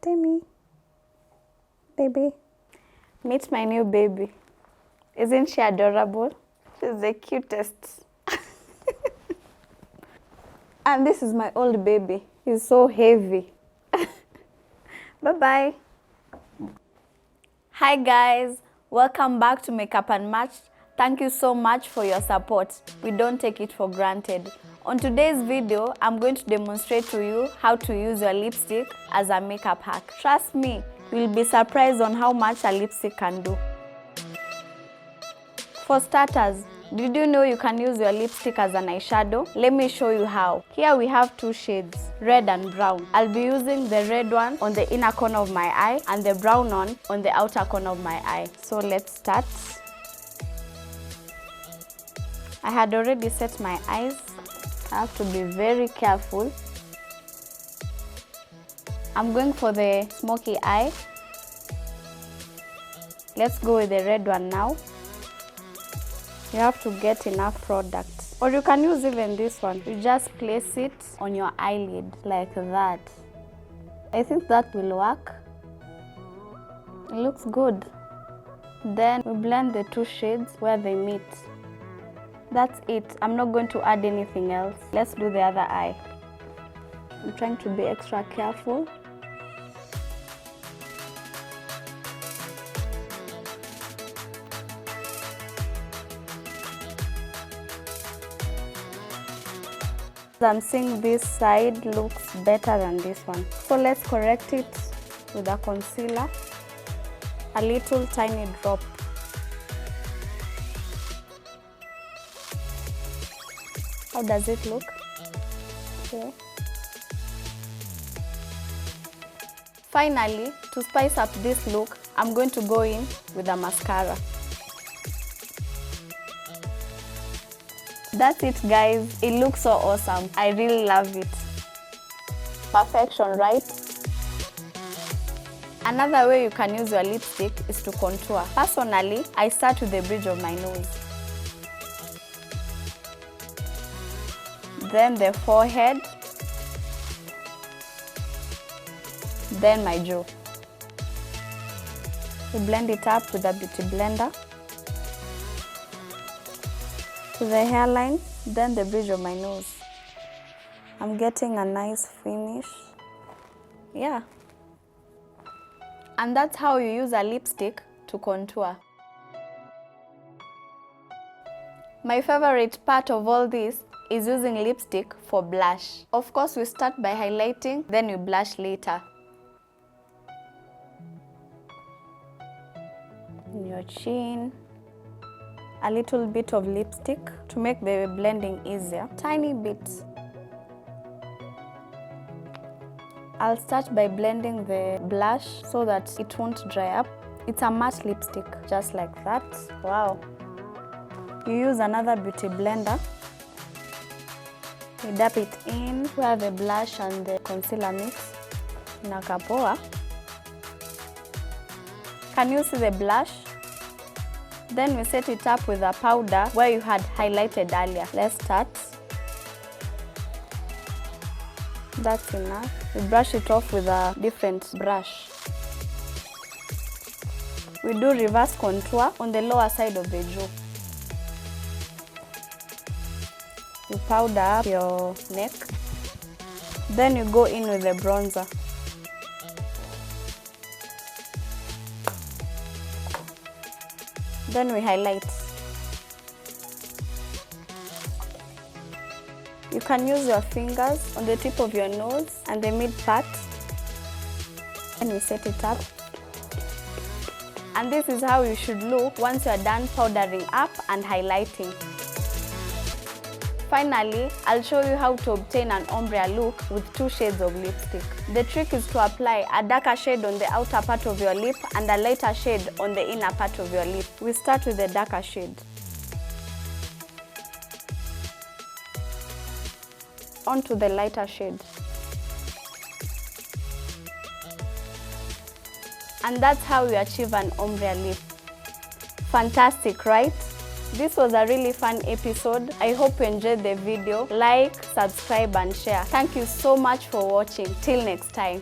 Timmy. Baby. Meet my new baby. Isn't she adorable? She's the cutest. And this is my old baby. He's so heavy. Bye-bye. Hi guys, welcome back to Makeup Unmatched. Thank you so much for your support. We don't take it for granted. On today's video, I'm going to demonstrate to you how to use your lipstick as a makeup hack. Trust me, you'll be surprised on how much a lipstick can do. For starters, did you know you can use your lipstick as an eyeshadow? Let me show you how. Here we have two shades, red and brown. I'll be using the red one on the inner corner of my eye and the brown one on the outer corner of my eye. So let's start. I had already set my eyes. I have to be very careful. I'm going for the smoky eye. Let's go with the red one now. You have to get enough product. Or you can use even this one. You just place it on your eyelid like that. I think that will work. It looks good. Then we blend the two shades where they meet. That's it. I'm not going to add anything else. Let's do the other eye. I'm trying to be extra careful. I'm seeing this side looks better than this one. So let's correct it with a concealer. A little tiny drop. How does it look? Okay. Finally, to spice up this look, I'm going to go in with a mascara. That's it guys, it looks so awesome. I really love it. Perfection, right? Another way you can use your lipstick is to contour. Personally, I start with the bridge of my nose. Then the forehead. Then my jaw. We blend it up with a beauty blender. To the hairline, then the bridge of my nose. I'm getting a nice finish. Yeah. And that's how you use a lipstick to contour. My favorite part of all this is using lipstick for blush. Of course, we start by highlighting, then we blush later. In your chin. A little bit of lipstick to make the blending easier. Tiny bit. I'll start by blending the blush so that it won't dry up. It's a matte lipstick, just like that. Wow. You use another beauty blender. You dab it in where the blush and the concealer mix. Nakapoa. Can you see the blush? Then we set it up with a powder where you had highlighted earlier. Let's start. That's enough. We brush it off with a different brush. We do reverse contour on the lower side of the jaw. You powder up your neck. Then you go in with the bronzer. Then we highlight. You can use your fingers on the tip of your nose and the mid part. And we set it up. And this is how you should look once you are done powdering up and highlighting. Finally, I'll show you how to obtain an ombre look with two shades of lipstick. The trick is to apply a darker shade on the outer part of your lip and a lighter shade on the inner part of your lip. We start with the darker shade. Onto the lighter shade. And that's how you achieve an ombre lip. Fantastic, right? This was a really fun episode. I hope you enjoyed the video. Like, subscribe and share. Thank you so much for watching. Till next time.